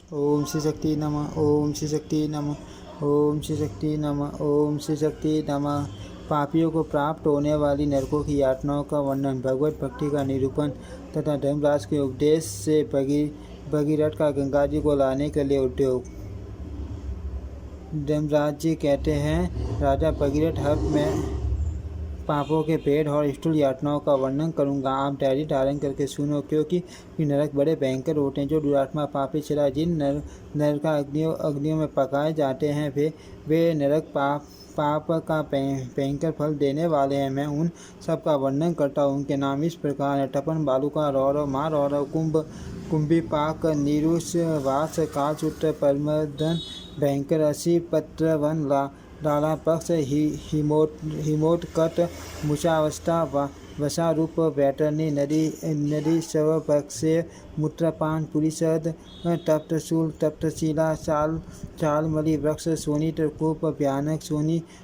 ओम श्री शक्ति नमः। ओम श्री शक्ति नमः। ओम श्री शक्ति नमः। ओम श्री शक्ति नमः। पापियों को प्राप्त होने वाली नरकों की यातनाओं का वर्णन, भगवत भक्ति का निरूपण तथा धर्मराज के उपदेश से भगीरथ का गंगा जी को लाने के लिए उद्योग। धर्मराज जी कहते हैं, राजा भगीरथ, अब मैं पापों के पेड़ और स्थूल यातनाओं का वर्णन करूंगा। आप डायरी धारण करके सुनो, क्योंकि नरक बड़े भयंकर होते हैं। जो दुरात्मा पापी चला जिन नरक अग्नियों में पकाए जाते हैं, वे नरक पाप का भयंकर फल देने वाले हैं। मैं उन सब का वर्णन करता हूँ। उनके नाम इस प्रकार हैं: टपन, बालुका, रौरव, मारौरव, कुंभी, पाक, नीरुष, वास, कालसूत्र, परमधन, भयंकर, असी, पत्र, वन, लाला पक्ष, हिमोत्कट, मुचावस्था, वसारूप, वैतरणी, नदी, स्वपक्षीय, मूत्रपान, पुरीषद, तप्तशूल, तप्तशिला, चालमली, वृक्ष, शोणित, कूप, भयानक,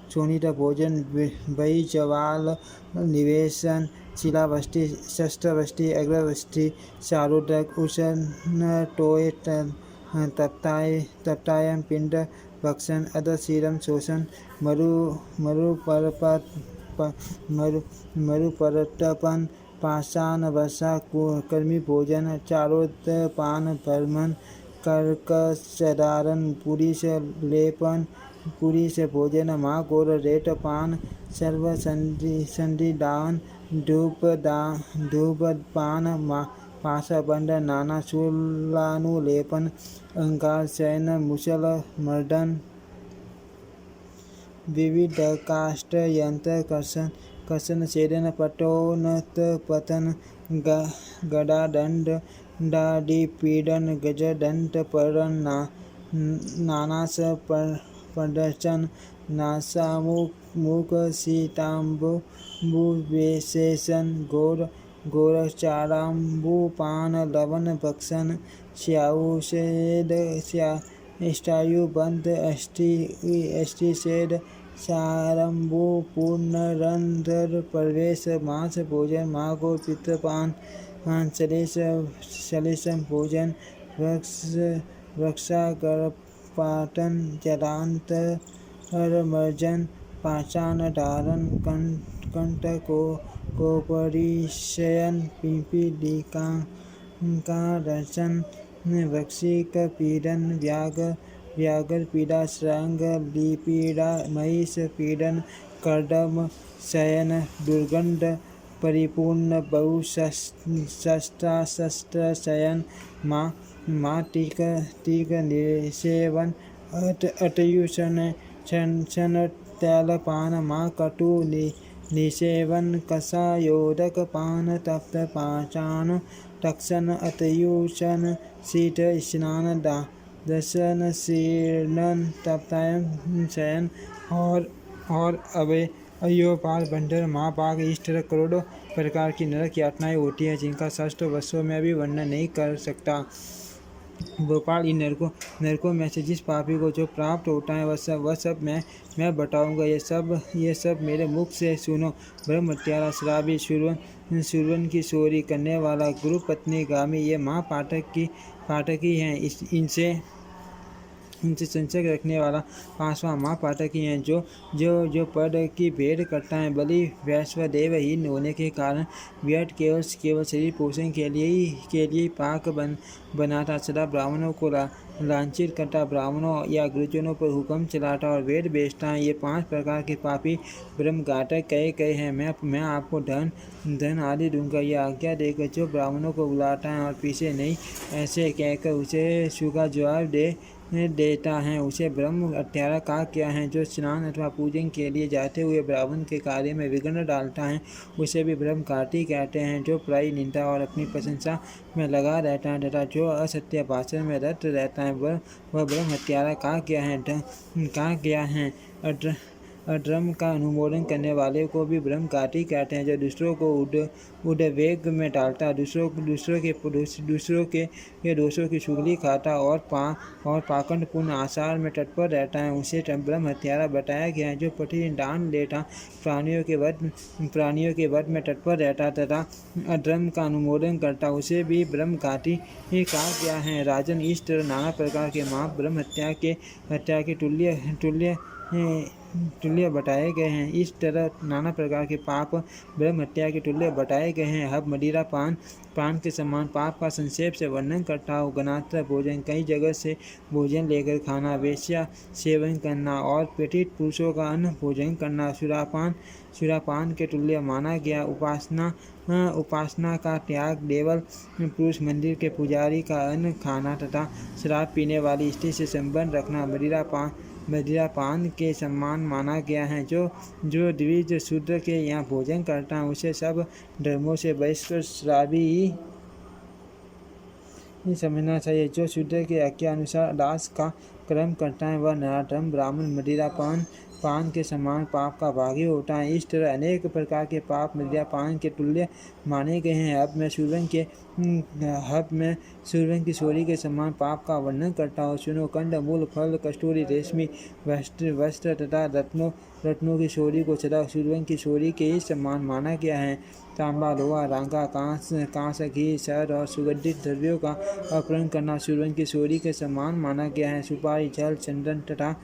शोणित भोजन, बही, जवाल, निवेशन, शिलावृष्टि, शस्त्रवृष्टि, अग्रवृष्टि, चारोदक, उष्ण, टोय, तप्तायन, पिंड भक्षण, अधशीरम, शोषण, मरुपरतपन, पाषाण, वर्षा, कर्मी भोजन, चारोदपान, भ्रमण, कर्कशधारण, पुरी से लेपन, पुरी से भोजन, महाघोर, रेतपान, सर्व संधिदान, धूपपान, पाशाबंध, नाना शूलानुलेपन, अहंकार शयन, मुसल मर्दन, विविध काष्ठ यंत्र कर्षण छेदन, पटोन्नत पतन, गदादंड, दाढ़ी गजदंत परण, नानास प्रदर्शन, नासामुख, सीताम्बुवेशेषण, गोरचाराम्बुपान, लवन भक्षण, स्यायुषेद, स्टायुबंध, अस्थिषेद, सारंभु, पूर्णरंध्र प्रवेश, मांस भोजन, महाघोर, पितृपान, सलेशम भोजन, वृक्षागरपाटन, जलांतरमर्जन, पाषाण धारण, कंटकोपरिशयन, पिपीलिकादर्शन, वृश्चिक पीडन, व्याघ्र पीड़ा, श्रृंग लिपीड़ा, महिष पीडन, कर्दम शयन, दुर्गंध परिपूर्ण, बहुशस्त्र शयन, माँ टीक निषेवन, अतयुषण तैलपान, माँ कटु निषेवन, कषायोदक पान, तप्त पाषाण तक्षण, अतयुषण, शीत स्नान, दर्शन शीर्णन, तप्तायन शयन और अयोपाल बंदर, महापाक, इस तरह करोड़ों प्रकार की नरक यातनाएं होती हैं, जिनका शास्त्र वर्षों में भी वर्णन नहीं कर सकता। गोपाल, इन नरकों में से जिस पापी को जो प्राप्त होता है वह सब मैं बताऊंगा। ये सब मेरे मुख से सुनो। ब्रह्म हत्यारा, शराबी, शूरवन की चोरी करने वाला, गुरु पत्नी गामी, ये पाठकी हैं। इनसे संशय रखने वाला पांचवा महापातकी हैं, जो पद की भेद करता है। बलि वैश्वदेवहीन होने के कारण व्यर्थ केवल शरीर पोषण के लिए पाक बनाता, सदा ब्राह्मणों को लांछित करता, ब्राह्मणों या गुरुजनों पर हुक्म चलाता और वेद बेचता है। ये 5 प्रकार के पापी ब्रह्मघातक कहे हैं। मैं आपको धन आदि दूंगा, यह आज्ञा देकर जो ब्राह्मणों को बुलाता है और पीछे नहीं ऐसे कहकर उसे सूखा जवाब देता है, उसे ब्रह्म हत्यारा कहा गया है। जो स्नान अथवा पूजन के लिए जाते हुए ब्राह्मण के कार्य में विघ्न डालता है, उसे भी ब्रह्मघाती कहते हैं। जो पराई निंदा और अपनी प्रशंसा में लगा रहता है तथा जो असत्य भाषण में रत रहता है, वह ब्रह्म हत्यारा कहा गया है। अधर्म का अनुमोदन करने वाले को भी ब्रह्मघाती कहते हैं। जो दूसरों को उद्वेग में डालता है, दूसरों के दोषों की चुगली खाता और पाखंडपूर्ण आचार में तत्पर रहता है, उसे ब्रह्म हत्यारा बताया गया है। जो प्रतिदिन दान लेता, प्राणियों के वध में तत्पर रहता तथा अधर्म का अनुमोदन करता, उसे भी ब्रह्मघाती कहा गया है। राजन, इस तरह नाना प्रकार के पाप ब्रह्म हत्या के तुल्य बताए गए हैं। इस तरह नाना प्रकार के पाप ब्रह्म हत्या के तुल्य बताए गए हैं। अब मदिरा पान के समान पाप का संक्षेप से वर्णन करता हूँ। गणात्र भोजन, कई जगह से भोजन लेकर खाना, वेश्या सेवन करना और पीड़ित पुरुषों का अन्न भोजन करना सुरापान के तुल्य माना गया। उपासना का त्याग, देवल पुरुष मंदिर के पुजारी का अन्न खाना तथा शराब पीने वाली स्त्री से संबंध रखना मदिरा पान के सम्मान माना गया है। जो द्विज शूद्र के यहाँ भोजन करता है, उसे सब धर्मों से बहिष्कृत शराबी ही समझना चाहिए। जो शूद्र के आज्ञा अनुसार दास का कर्म करता है, वह नराधम ब्राह्मण मदिरा पान के समान पाप का भागी होता है। इस तरह अनेक प्रकार के पाप मदिरा पान के तुल्य माने गए हैं। अब मैं सूर्यवन की सोरी के समान पाप का वर्णन करता हूँ। सुनो, कंद मूल फल कस्तूरी रेशमी वस्त्र तथा रत्नों की सोरी को सदा सूर्यवन की सोरी के ही समान माना गया है। तांबा, लोहा, रांका, कांस, घी, शहद और सुगंधित द्रव्यों का अपहरण करना सूर्यवन की सोरी के समान माना गया है। सुपारी, जल, चंदन तथा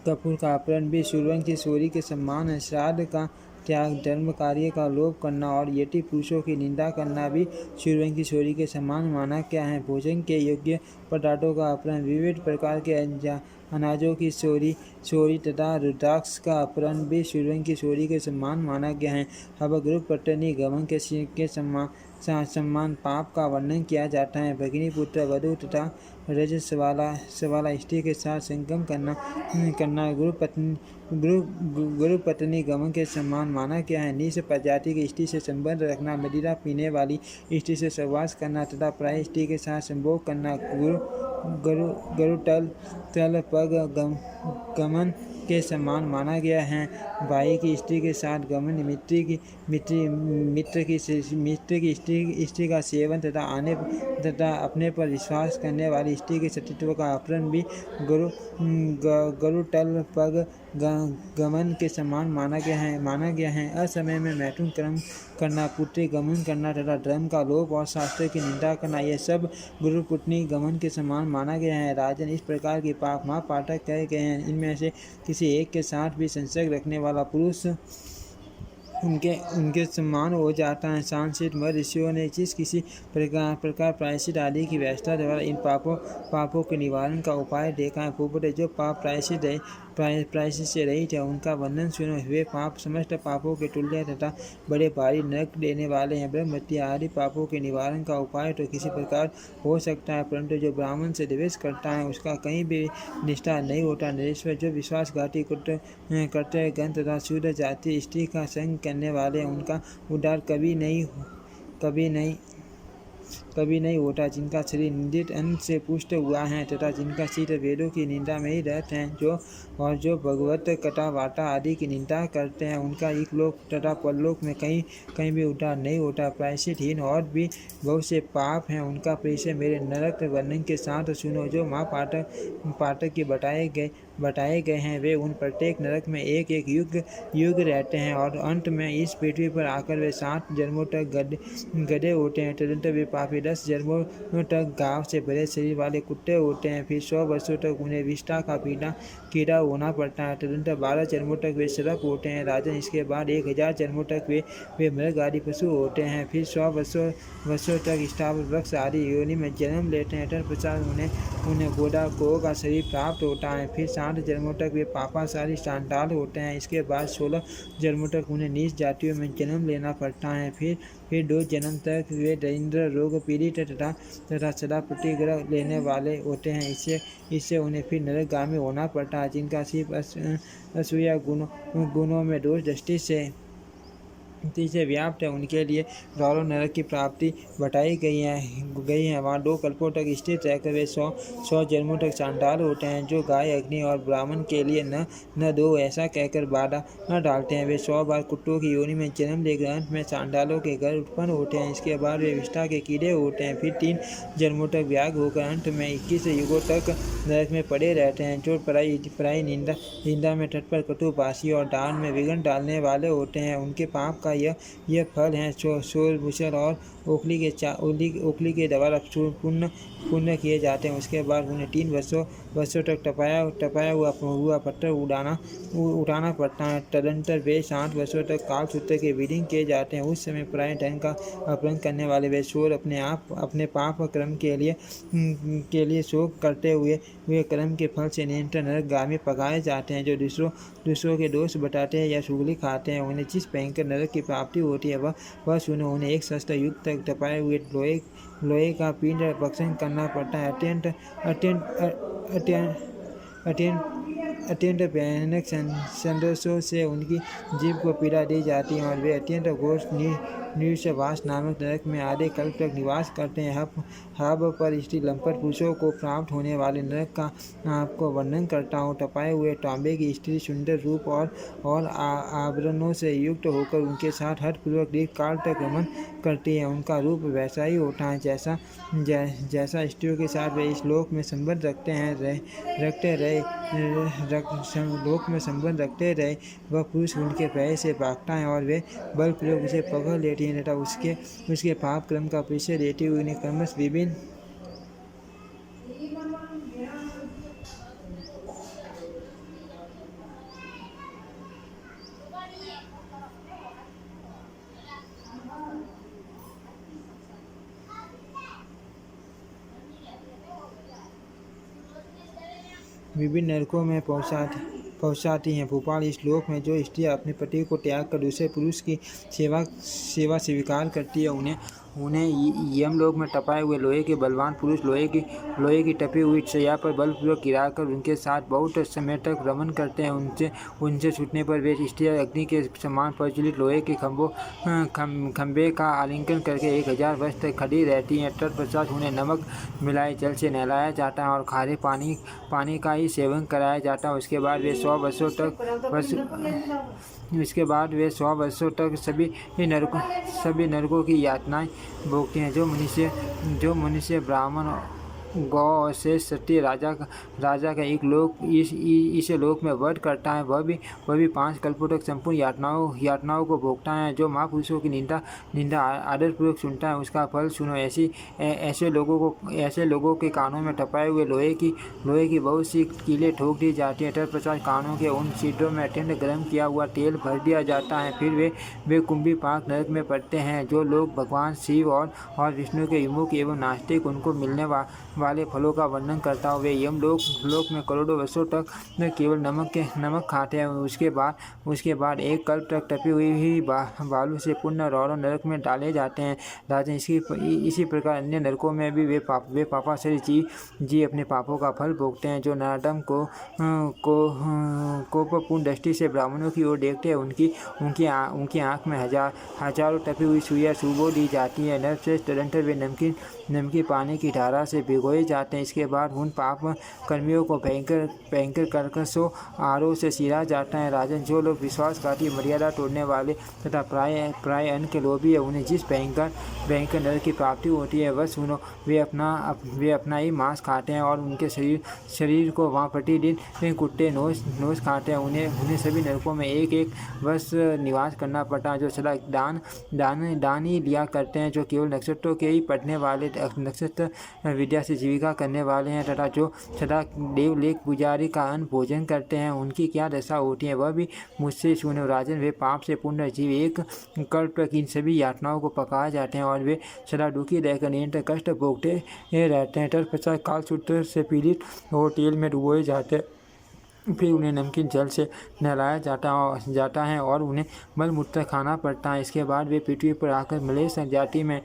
कपूर का अपहरण भी सूर्यवन की सोरी के समान है। श्राद्ध का त्याग, धर्म कार्य का लोभ करना और यति पुरुषों की निंदा करना भी सूर्यवन की सोरी के समान माना गया है। भोजन के योग्य पदार्थों का अपहरण, विविध प्रकार के अनाजों की चोरी तथा रुद्राक्ष का अपहरण भी सूर्यवन की सोरी के समान माना गया है। अब गुरुपत्नी गमन के सम्मान पाप का वर्णन किया जाता है। भगिनी, पुत्र, वधू तथा रजस वाला स्त्री के साथ संगम करना गुरुपत्नी गमन के समान माना गया है। नीच प्रजाति की स्त्री से संबंध रखना, मदिरा पीने वाली स्त्री से सहवास करना तथा प्राय स्त्री के साथ संभोग करना गुरुतल पग गमन के समान माना गया है। भाई की स्त्री के साथ गमन, मित्र की स्त्री का सेवन तथा अपने पर विश्वास करने वाली स्त्री के सतीत्व का अपहरण भी गुरुतल पग गमन के समान माना गया है। असमय में मैथुन कर्म करना, पुत्री गमन करना तथा धर्म का लोभ और शास्त्र की निंदा करना, यह सब गुरुपुत्री गमन के समान माना गया है। राजन, इस प्रकार के पाप महापातक कहे गए हैं। इनमें से किसी एक के साथ भी संसर्ग रखने वाला पुरुष उनके समान हो जाता है। सांसित ऋषियों ने जिस किसी प्रकार प्रायश्चित आदि की व्यवस्था द्वारा इन पापों के निवारण का उपाय देखा है। पूर्वतः जो पाप प्रायश्चित से रहित है, उनका वर्णन सुनो। वे पाप समस्त पापों के तुल्य तथा बड़े भारी नरक देने वाले हैं। ब्रह्म हत्या आदि पापों के निवारण का उपाय तो किसी प्रकार हो सकता है, परंतु जो ब्राह्मण से द्वेष करता है, उसका कहीं भी निष्ठा नहीं होता। नरेश्वर, जो विश्वासघाती करते गण तथा शूद्र जाति स्त्री का संग करने वाले, उनका उद्धार कभी नहीं होता। जिनका शरीर निंदित अन्न से पुष्ट हुआ है तथा जिनका चित्त वेदों की निंदा में ही रहते हैं, जो भगवत कथा वार्ता आदि की निंदा करते हैं, उनका इकलोक तथा परलोक में कहीं भी उद्धार नहीं होता। प्रायश्चितहीन और भी बहुत से पाप हैं, उनका परिचय मेरे नरक वर्णन के साथ सुनो। जो महापातक के बताए गए हैं, वे उन प्रत्येक नरक में एक युग रहते हैं और अंत में इस पृथ्वी पर आकर वे 7 जन्मों तक गधे होते हैं। तदंतर वे पापी 10 जन्मों तक घाव से भरे शरीर वाले कुत्ते होते हैं। फिर 100 वर्षों तक उन्हें विष्ठा का कीड़ा होना पड़ता है। तदंतर 12 जन्मों तक वे सर्प होते हैं। राजन, इसके बाद 1000 जन्मों तक वे मृग आदि पशु होते हैं। फिर 100 वर्षों तक स्थावर वृक्ष आदि योनि में जन्म लेते हैं। तत्पश्चात उन्हें गो का शरीर प्राप्त होता है। फिर 60 जन्मों तक वे पापाचारी सांडाल होते हैं। इसके बाद 16 जन्मों तक उन्हें नीच जातियों में जन्म लेना पड़ता है। फिर 2 जन्म तक वे दरिद्र, रोग पीड़ित तथा सदा प्रतिग्रह लेने वाले होते हैं। इससे उन्हें फिर नरकगामी होना पड़ता है। जिनका सिर्फ असूया गुणों में दोष दृष्टि से से व्याप्त है, उनके लिए रौरव नरक की प्राप्ति बताई गई है। वहाँ 2 कल्पों तक स्थित रहकर वे 100 जन्मों तक चांडाल होते हैं, जो गाय, अग्नि और ब्राह्मण के लिए न दो ऐसा कहकर बाधा न डालते हैं। वे 100 बार कुत्तों की योनि में जन्म लेकर अंत में चांडालों के घर उत्पन्न होते हैं। इसके बाद वे विष्ठा के कीड़े होते हैं, फिर 3 जन्मों तक व्याग होकर अंत में 21 युगों तक नरक में पड़े रहते हैं, जो पराई निंदा में तत्पर, कटुभाषी और दान में विघ्न डालने वाले होते हैं। उनके पाप का यह फल है। शोर भूषण और ओखली के द्वारा पुण्य किए जाते हैं। उसके बाद उन्हें 3 वर्षों तक टपाया हुआ पत्थर उठाना पड़ता है। तदंतर वे 60 वर्षों तक कालसूत्र के विलीन किए जाते हैं। उस समय पराय धन का अपहरण करने वाले वे चोर अपने पाप कर्म के लिए शोक करते हुए कर्म के फल से निरंतर नरकगामी पकाए जाते हैं, जो दूसरों के दोष बताते हैं या चुगली खाते हैं। उन्हें जिस भयंकर नरक की प्राप्ति होती है वह सुनो। उन्हें 1 सहस्त्र युग तक तपाए हुए लोहे का पिंड भक्षण करना पड़ता है। अत्यंत भयानक संदेशों से उनकी जीभ को पीड़ा दी जाती है और वे अत्यंत घोर निरुषवास नामक नरक में आधे कल्प तक निवास करते हैं। हब पर स्त्री लंपट पुरुषों को प्राप्त होने वाले नरक का आपको वर्णन करता हूँ। तपाए हुए तांबे की स्त्री सुंदर रूप और आभरणों से युक्त होकर उनके साथ हठपूर्वक दीर्घ काल तक रमन करती है। उनका रूप वैसा ही होता है जैसा स्त्रियों के साथ वे इस लोक में संबंध रखते रहे। वह पुरुष उनके भय से भागता है और वे बलपूर्वक उसे पकड़ लेती हैं तथा उसके पाप कर्म का परिचय देती हुई उन्हें क्रमश विभिन्न नरकों में पहुंचाती हैं। भोपाल इस लोक में जो स्त्रियां अपने पति को त्याग कर दूसरे पुरुष की सेवा स्वीकार करती है, उन्हें यमलोक में तपाए हुए लोहे के बलवान पुरुष लोहे की टपी हुई शैया पर बलपूर्वक गिराकर उनके साथ बहुत समय तक रमन करते हैं। उनसे छूटने पर वे स्त्रियां अग्नि के समान प्रज्वलित लोहे के खंभे का आलिंगन करके 1000 वर्ष तक खड़ी रहती हैं। तत्पश्चात उन्हें नमक मिलाए जल से नहलाया जाता है और खारे पानी का ही सेवन कराया जाता है। उसके बाद वे 100 वर्षों तक सभी नरकों की यातनाएं भोगते हैं। जो मनुष्य ब्राह्मण, गौ और शेष सत्य राजा का इस लोक में वध करता है, वह भी 5 कल्पों तक संपूर्ण यातनाओं को भोगता है। जो महापुरुषों की निंदा आदरपूर्वक सुनता है, उसका फल सुनो। ऐसे लोगों के कानों में टपाए हुए लोहे की बहुत सी कीलें ठोक दी जाती हैं। तत्पश्चात कानों के उन छिद्रों में अत्यंत गर्म किया हुआ तेल भर दिया जाता है। फिर वे कुंभी पाक नरक में पड़ते हैं। जो लोग भगवान शिव और विष्णु के विमुख एवं नास्तिक उनको मिलने वाले फलों का वर्णन करता हूँ, वे यमलोक में करोड़ों वर्षों तक केवल नमक खाते हैं। उसके बाद 1 कल्प तक टपी हुई बालू से पुण्य रौरव नरक में डाले जाते हैं। राजन, इसी प्रकार अन्य नरकों में भी वे पापाचारी जी अपने पापों का फल भोगते हैं। जो नराधम कोपपूर्ण दृष्टि से ब्राह्मणों की ओर देखते हैं, उनकी आँख में हजारों टपी हुई सुइयां सुबो दी जाती है। नरश्रेष्ठ तदंतर वे नमकीन पानी की धारा से भिगोए जाते हैं। इसके बाद उन पाप कर्मियों को भयंकर कर्कशों आरों से चीरा जाता है। राजन, जो लोग विश्वासघाती, मर्यादा तोड़ने वाले तथा प्राय अन्न के लोभी है, उन्हें जिस भयंकर नरक की प्राप्ति होती है वह सुनो। वे अपना ही मांस खाते हैं और उनके शरीर को वहाँ प्रतिदिन कुत्ते नोच खाते हैं। उन्हें सभी नरकों में 1 वर्ष निवास करना पड़ता है। जो सदा दान ही लिया करते हैं, जो केवल नक्षत्रों के ही पढ़ने वाले, नक्षत्र विद्या से जीविका करने वाले हैं तथा जो सदा देवलेख पुजारी का अन्न भोजन करते हैं, उनकी क्या दशा होती है वह भी मुझसे सुनो। राजन, वे पाप से पूर्ण जीव 1 कल्प तक इन सभी यातनाओं को पकाए जाते हैं और वे सदा दुखी रहकर निरंतर कष्ट भोगते रहते हैं। तत्पश्चात कालसूत्र से पीड़ित हो तेल में डुबोए जाते हैं। फिर उन्हें नमकीन जल से नहलाया जाता है और उन्हें मलमूत्र खाना पड़ता है। इसके बाद वे पृथ्वी पर आकर मलेच्छ जाति में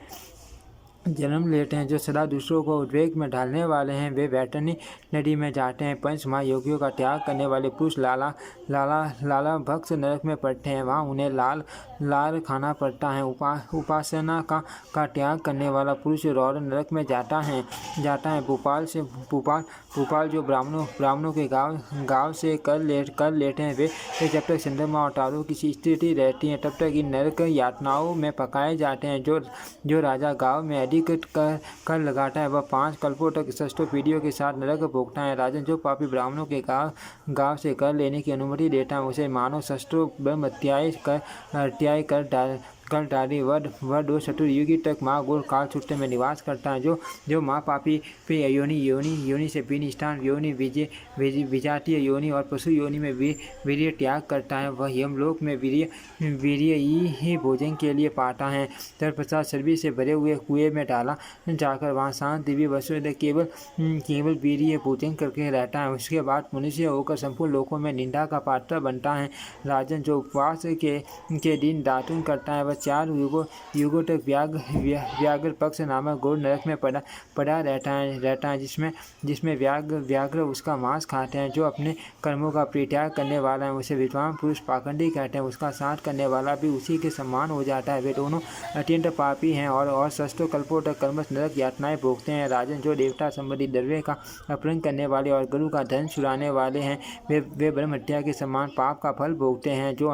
जन्म लेते हैं, जो सदा दूसरों को उद्वेग में डालने वाले हैं, वे वैतरणी नदी में जाते हैं। पंच महायोगियों का त्याग करने वाले पुरुष लाला भक्त नरक में पड़ते हैं, वहाँ उन्हें लाल खाना पड़ता है। उपासना का त्याग करने वाला पुरुष रौद्र नरक में जाता है। भोपाल जो ब्राह्मणों के गांव से कर लेते हैं, वे जब तक चंद्रमा और तारों की स्थिति रहती है तब तक इन नरक यातनाओं में पकाए जाते हैं। जो राजा गांव में अधिक कर लगाता है, वह 5 कल्पों तक षष्ठों पीढ़ियों के साथ नरक भोगता है। राजन, जो पापी ब्राह्मणों के गांव से कर लेने की अनुमति देता है, उसे मानव षष्ठों ब्रह्म हत्याएं कर डाली वह 2 चतुर्युगी तक माँ गोल कालसूत्र में निवास करता है। जो माँ पापी पे योनि से भिन्न स्थान योनि विजातीय योनि और पशु योनि में वीर्य त्याग करता है, वह यमलोक में वीर्य ही भोजन के लिए पाता है। तत्पश्चात चर्बी से भरे हुए कुएं में डाला जाकर वहाँ शांत दिव्य वर्षों तक केवल वीर्य भोजन करके रहता है। उसके बाद मनुष्य होकर संपूर्ण लोकों में निंदा का पात्र बनता है। राजन, जो उपवास के दिन दातुन करता है, वह 4 युगों तक व्याघ्र पक्ष नामक घोर नरक में पड़ा रहता है, जिसमें व्याघ्र उसका मांस खाते हैं। जो अपने कर्मों का परित्याग करने वाला है, उसे विद्वान पुरुष पाखंडी कहते हैं। उसका साथ करने वाला भी उसी के समान हो जाता है। वे दोनों अत्यंत पापी हैं और षष्ठों कल्पों तक कर्मश नरक यातनाएं भोगते हैं। राजन, जो देवता संबंधी द्रव्य का अपहरण करने वाले और गुरु का धन चुराने वाले हैं, वे ब्रह्म हत्या के समान पाप का फल भोगते हैं। जो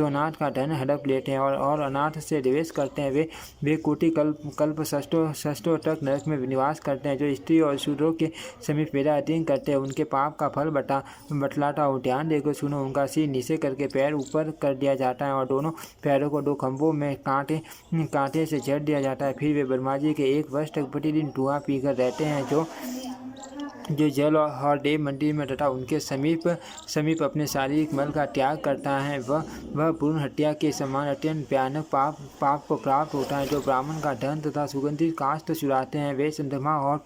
अनाथ का धन हड़प लेते हैं और अनाथ से द्वेष करते हैं, वे कोटि कल्प षष्ठों तक नरक में निवास करते हैं। जो स्त्री और शूद्रों के समीप वेदा अध्ययन करते हैं, उनके पाप का फल बतलाता हूँ। ध्यान देकर सुनो। उनका सिर नीचे करके पैर ऊपर कर दिया जाता है और दोनों पैरों को 2 खंभों में कांटे से जड़ दिया जाता है। फिर वे ब्रह्मा जी के 1 वर्ष तक प्रतिदिन धुआं पीकर रहते हैं। जो जल और देव मंदिर में तथा उनके समीप अपने शारीरिक मल का त्याग करता है, वह पूर्ण हत्या के समान अत्यंत भयानक पाप को प्राप्त होता है। जो ब्राह्मण का धन तथा सुगंधित काष्ठ चुराते हैं, वे चंद्रमा और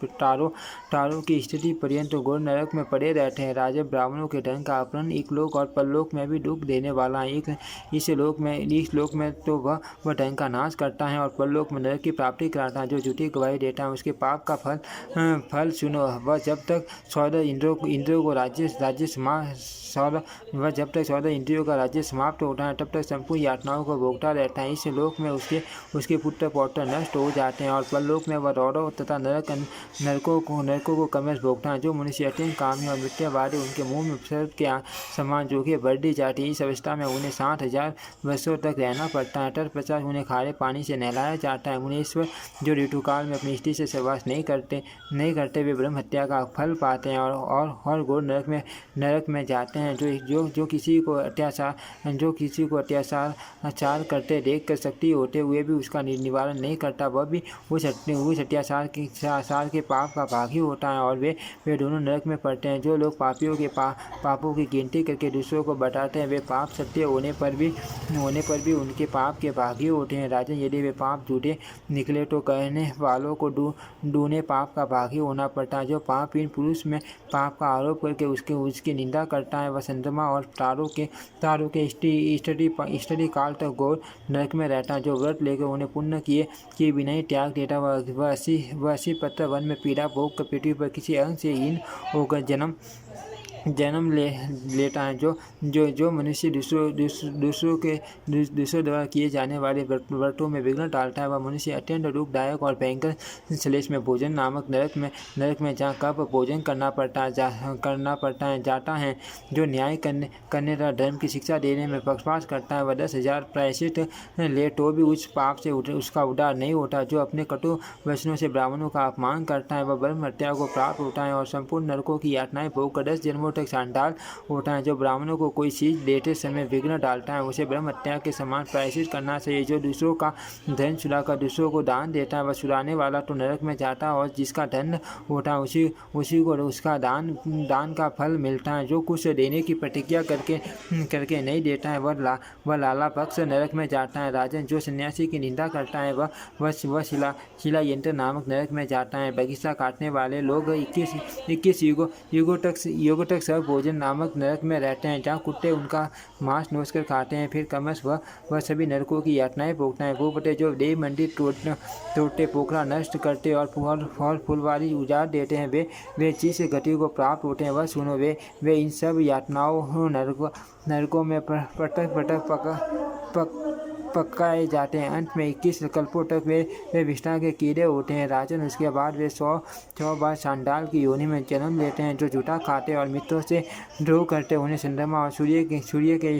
तारों की स्थिति पर्यंत घोर नरक में पड़े रहते हैं। राजा, ब्राह्मणों के धन का अपहरण इकलोक और परलोक में भी दुख देने वाला है। इस लोक में तो वह धन का नाश करता है और परलोक में नरक की प्राप्ति कराता है। जो झूठी गवाही देता है, उसके पाप का फल सुनो। वह जब तक 14 इंद्रियों को जब तक 14 इंद्रियों का राज्य समाप्त होता है, तब तक संपूर्ण यातनाओं को भोगता रहता है। इस लोक में उसके पुत्र पौत्र नष्ट हो जाते हैं और परलोक में वह रौरव तथा नरकों को क्रमश भोगता है। जो मनुष्य अत्यंत कामी और मिथ्यावादी, उनके मुंह में सर्प के समान जोखें बढ़ दी जाती है। इस अवस्था में उन्हें 60,000 वर्षों तक रहना पड़ता है। तत्पश्चात उन्हें खारे पानी से नहलाया जाता है। मुनीश्वर, जो ऋतुकाल में अपनी स्त्री से सहवास नहीं करते, वे ब्रह्म हत्या का फल पाते हैं और घोर नरक में जाते हैं। जो किसी को अत्याचार करते देख कर शक्ति होते हुए भी उसका निवारण नहीं करता, वह भी उस अत्याचार के पाप का भागी होता है और वे दोनों नरक में पड़ते हैं। जो लोग पापियों के पापों की गिनती करके दूसरों को बताते हैं, वे पाप सत्य होने पर भी उनके पाप के भागी होते हैं। राजन, यदि वे पाप झूठे निकले तो कहने वालों को दूने पाप का भागी होना पड़ता है। जो पापहीन पुरुष में पाप का आरोप करके उसकी निंदा करता है, वह चंद्रमा और तारों के स्टडी काल तक घोर नरक में रहता है। जो व्रत लेकर उन्हें पुण्य किए बिना ही त्याग देता, वह 80 पत्र वन में पीड़ा भोग कर पृथ्वी पर किसी अंग से हीन होकर जन्म लेता है। जो मनुष्य दूसरों द्वारा किए जाने वाले व्रतों में विघ्न डालता है, वह मनुष्य अत्यंत दुखदायक और भयंकर श्लेष में भोजन नामक नरक में जहाँ कब भोजन करना पड़ता है जाता है। जो न्याय करने तथा धर्म की शिक्षा देने में पक्षपात करता है, वह 10,000 प्रायश्चित ले तो भी उस पाप से उसका उद्धार नहीं होता। जो अपने कटु वचनों से ब्राह्मणों का अपमान करता है, वह ब्रह्म हत्या को प्राप्त होता है और संपूर्ण नरकों की यातनाएं भोग कर 10 जन्मों तक सांडाल होता है। जो ब्राह्मणों को कोई चीज देते समय विघ्न डालता है, उसे ब्रह्म हत्या के समान प्रायश्चित करना चाहिए। जो दूसरों का धन चुराकर दूसरों को दान देता है, वह चुराने वाला तो नरक में जाता है और जिसका धन होता है उसी को उसका दान का फल मिलता है। जो कुछ देने की प्रतिज्ञा करके नहीं देता है, वह लाला पक्ष नरक में जाता है। राजन, जो सन्यासी की निंदा करता है, वह शिला यंत्र नामक नरक में जाता है। बगीचा काटने वाले लोग 21 युगों तक तक सब भोजन नामक नरक में रहते हैं, जहाँ कुत्ते उनका मांस नोच कर खाते हैं। फिर कमस वह सभी नरकों की यातनाएं भोगता है। भूपटे जो देव मंदिर तोड़ते, पोखरा नष्ट करते और फुलवारी उजाड़ देते हैं, वे जिस गति को प्राप्त होते हैं वह सुनो। वे इन सब यातनाओं नरकों में पकाए जाते हैं। अंत में 21 कल्पों तक वे विष्ठा के कीड़े होते हैं। राजन, उसके बाद वे 100 बार चांडाल की योनि में जन्म लेते हैं, जो झूठा खाते और मित्रों से द्रोह करते। उन्हें चंद्रमा और सूर्य के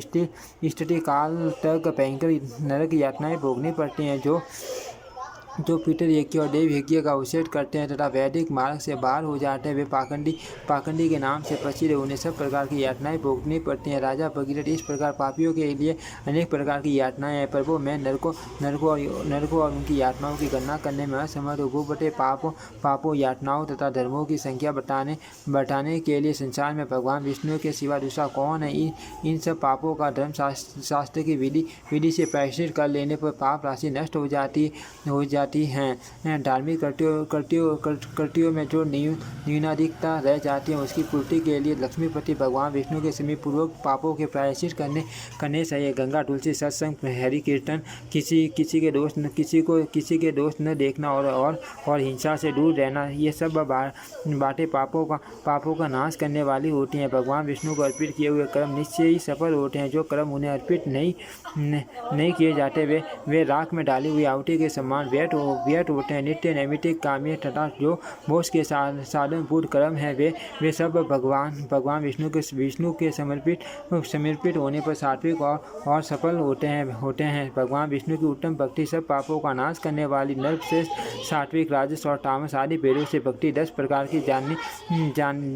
स्थिति काल तक भयंकर नरक यातनाएं भोगनी पड़ती हैं। जो पीटर यज्ञ और देव यज्ञ का अवशेष करते हैं तथा वैदिक मार्ग से बाहर हो जाते हैं, वे पाखंडी के नाम से प्रसिद्ध। उन्हें सब प्रकार की यातनाएं भोगनी पड़ती हैं। राजा भगीरथ, इस प्रकार पापियों के लिए अनेक प्रकार की यातनाएं हैं। प्रभु, मैं नरकों और उनकी यातनाओं की गणना करने में असमर्थ हूँ। भूपते, पापों, यातनाओं तथा धर्मों की संख्या बढ़ाने के लिए संसार में भगवान विष्णु के सिवा दूसरा कौन है? इन सब पापों का धर्म शास्त्र की विधि से प्रायश्चित कर लेने पर पाप राशि नष्ट हो जाती हैं। धार्मिक कृत्यों में जो न्यूनाधिकता रह जाती है, उसकी पूर्ति के लिए लक्ष्मीपति भगवान विष्णु के समीप पूर्वक पापों के प्रायश्चित करने चाहिए। गंगा, तुलसी, सत्संग, हरि कीर्तन, किसी के दोष न देखना और हिंसा से दूर रहना, ये सब बातें पापों का नाश करने वाली होती हैं। भगवान विष्णु को अर्पित किए हुए कर्म निश्चय ही सफल होते हैं। जो कर्म उन्हें अर्पित नहीं किए जाते, वे राख में डाली हुई आहुति के समान व्यर्थ होते हैं। नित्य नैमित्तिक काम्य तथा जो मोक्ष के साधनभूत कर्म है, वे सब भगवान विष्णु के समर्पित होने पर सात्विक और सफल होते हैं। भगवान विष्णु की उत्तम भक्ति सब पापों का नाश करने वाली। नर्क से सात्विक, राजस और तामस आदि भेदों से भक्ति 10 प्रकार की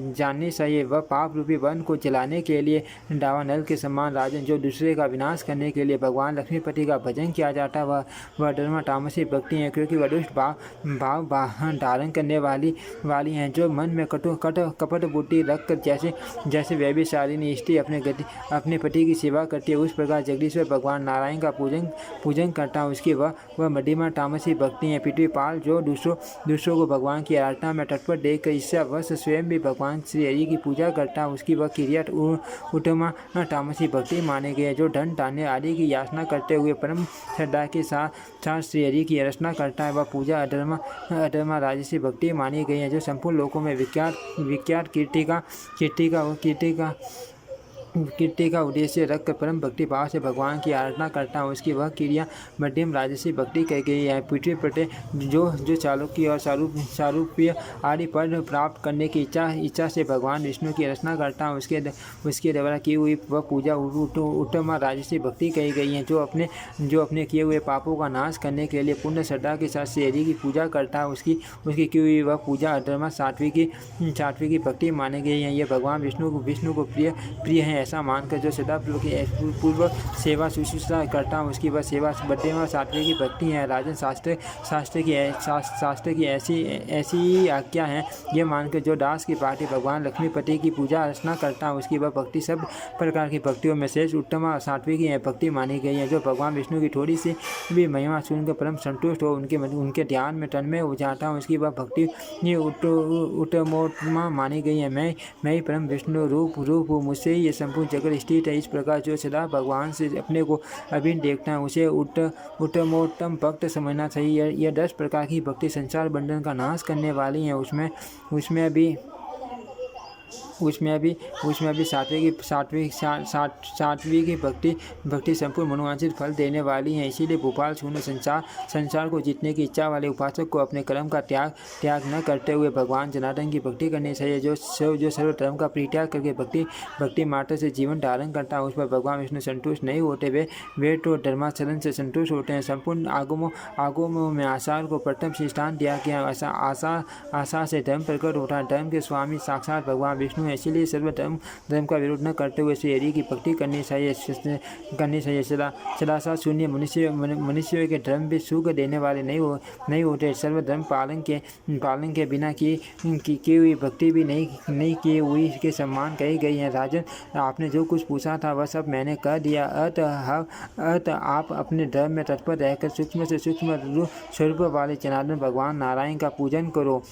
जाननी चाहिए। वह पाप रूपी वन को जलाने के लिए दावानल के समान। राजन, जो दूसरे का विनाश करने के लिए भगवान लक्ष्मीपति का भजन किया जाता है, वह धर्म तामसिक भक्ति है, क्योंकि वह दुष्ट भाव धारण करने वाली हैं। जो मन में कपट बुद्धि रखकर जैसे व्यभिचारिणी स्त्री अपने पति की सेवा करती है, उस प्रकार जगदीश्वर भगवान नारायण का पूजन करता है, उसकी वह मध्यमा तामसिक भक्ति है। पृथ्वीपाल, जो दूसरों को भगवान की आराधना में तत्पर देखकर ईर्ष्यावश स्वयं भी भगवान श्री हरि की पूजा करता है, उसकी वह क्रिया उत्तमा तामसिक भक्ति माने गए। जो धन धान्य आदि की याचना करते हुए परम श्रद्धा के साथ श्री हरि की रचना करता है, वह पूजा अधर्मा राजसी भक्ति मानी गई है। जो संपूर्ण लोकों में विख्यात कीर्ति का उद्देश्य रखकर परम भक्ति भाव से भगवान की आराधना करता है, उसकी वह क्रिया मध्यम राजसी भक्ति कही गई है। पृथ्वी पर जो चालुक्य और सारूप्य आदि पद प्राप्त करने की इच्छा से भगवान विष्णु की रचना करता है, उसके द्वारा की हुई वह पूजा उत्तम राजसी भक्ति कही गई है। जो अपने किए हुए पापों का नाश करने के लिए पूर्ण श्रद्धा के साथ श्री हरि की पूजा करता है, उसकी की हुई वह पूजा अधर्मा सात्विकी भक्ति मानी गई है। ये भगवान विष्णु को प्रिय है ऐसा मानकर जो सदा पूर्वक सेवा शुश्रूषा करता हूँ, उसकी वह सेवा मध्यमा सात्विकी भक्ति है। राजन, शास्त्र की ऐसी आज्ञा है, यह मानकर जो दास की पार्टी भगवान लक्ष्मीपति की पूजा अर्चना करता है, उसकी वह भक्ति सब प्रकार की भक्तियों में से उत्तम सात्विकी भक्ति मानी गई है। जो भगवान विष्णु की थोड़ी सी भी महिमा सुनकर परम संतुष्ट हो उनके ध्यान में तन्मय हो जाता हूँ, उसकी वह भक्ति उत्तमोत्तमा मानी गई है। मैं ही परम विष्णु रूप हूँ, मुझसे ही ये संपूर्ण जगत स्थित है। इस प्रकार जो सदा भगवान से अपने को अभिन्न देखता है, उसे उत्तमोत्तम भक्त समझना चाहिए। यह 10 प्रकार की भक्ति संसार बंधन का नाश करने वाली है। उसमें भी सात्विकी भक्ति संपूर्ण मनोवांछित फल देने वाली है। इसीलिए भोपाल शून्य संसार को जीतने की इच्छा वाले उपासक को अपने कर्म का त्याग न करते हुए भगवान जनार्दन की भक्ति करनी चाहिए। जो सर्व धर्म का परित्याग करके भक्ति मात्र से जीवन धारण करता है, उस पर भगवान विष्णु संतुष्ट नहीं होते। वे तो धर्माचरण से संतुष्ट होते हैं। संपूर्ण आगमों में आचार को प्रथम स्थान दिया गया। आशा से धर्म प्रकट होता है। धर्म के स्वामी साक्षात भगवान विष्णु है, इसलिए सर्व धर्म का विरोध न करते हुए श्री हरि की भक्ति करनी चाहिए। सदाचार शून्य मनुष्य के धर्म भी सुख देने वाले नहीं होते। सर्व धर्म पालन के बिना की हुई भक्ति भी नहीं की हुई के सम्मान कही गई है। राजन, आपने जो कुछ पूछा था वह सब मैंने कह दिया। अतः आप अपने धर्म में तत्पर रहकर सूक्ष्म से सूक्ष्म स्वरूप वाले जनार्दन भगवान नारायण का पूजन करो।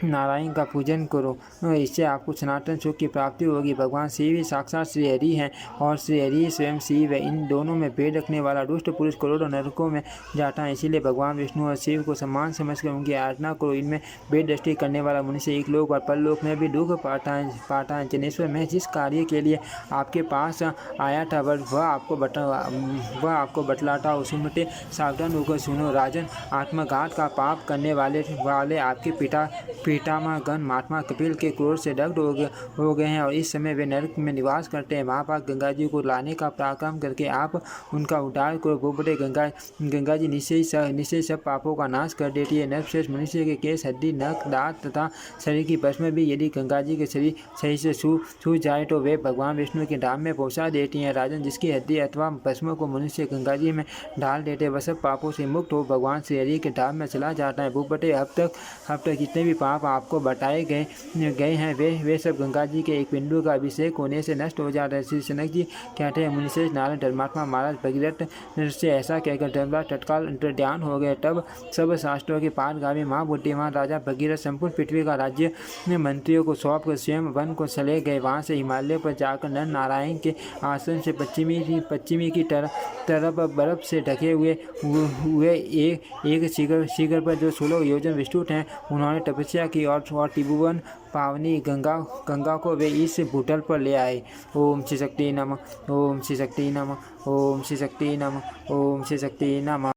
नारायण का पूजन करो, इससे आपको सनातन सुख की प्राप्ति होगी। भगवान शिव ही साक्षात श्री हरि हैं और श्री हरि स्वयं शिव है। इन दोनों में भेद रखने वाला दुष्ट पुरुष करोड़ों नरकों में जाता है। इसीलिए भगवान विष्णु और शिव को सम्मान समझकर उनकी आराधना करो। इनमें भेद दृष्टि करने वाला मनुष्य एक लोक और परलोक में भी दुख पाता है। जनेश्वर, मैं जिस कार्य के लिए आपके पास आया था वह आपको बतलाता हूँ, सुनते सावधान होकर सुनो। राजन, आत्मघात का पाप करने वाले आपके पितामहगण महात्मा कपिल के क्रोध से दग्ध हो गए हैं और इस समय वे नरक में निवास करते हैं। महापाप गंगा जी को लाने का पराक्रम करके आप उनका उद्धार करो। गोपटे गंगा जी निश्चय सब पापों का नाश कर देती है। नरश्रेष्ठ मनुष्य के केस, हड्डी, नख, दांत तथा शरीर की भस्म भी यदि गंगा जी के शरीर सही से छू जाए तो वे भगवान विष्णु के धाम में पहुँचा देती हैं। राजन, जिसकी हड्डी अथवा भस्म को मनुष्य गंगा जी में डाल देते वह सब पापों से मुक्त हो भगवान श्री हरि के धाम में चला जाता है। भूपटे, अब तक जितने भी पाप आपको बताए गए हैं वे सब गंगा जी के एक बिंदु का अभिषेक होने से नष्ट हो जाता है। श्री जनक जी कहते हैं, मुनिश्रेष्ठ नारद धर्मात्मा महाराज भगीरथ से ऐसा कहकर धर्मराज तत्काल अंतर्ध्यान हो गए। तब सब शास्त्रों के पाठगामी महाबुद्धिमान राजा भगीरथ संपूर्ण पृथ्वी का राज्य मंत्रियों को सौंप कर स्वयं वन को चले गए। वहाँ से हिमालय पर जाकर नर नारायण के आश्रम से पश्चिमी की तरफ बर्फ से ढके हुए एक शिखर पर जो 16 योजन विस्तृत हैं उन्होंने तपस्या की और त्रिभुवन पावनी गंगा को वे इस भूतल पर ले आए। ओम श्री शक्ति नमः, ओम श्री शक्ति नमः, ओम श्री शक्ति नमः, ओम श्री शक्ति नमः।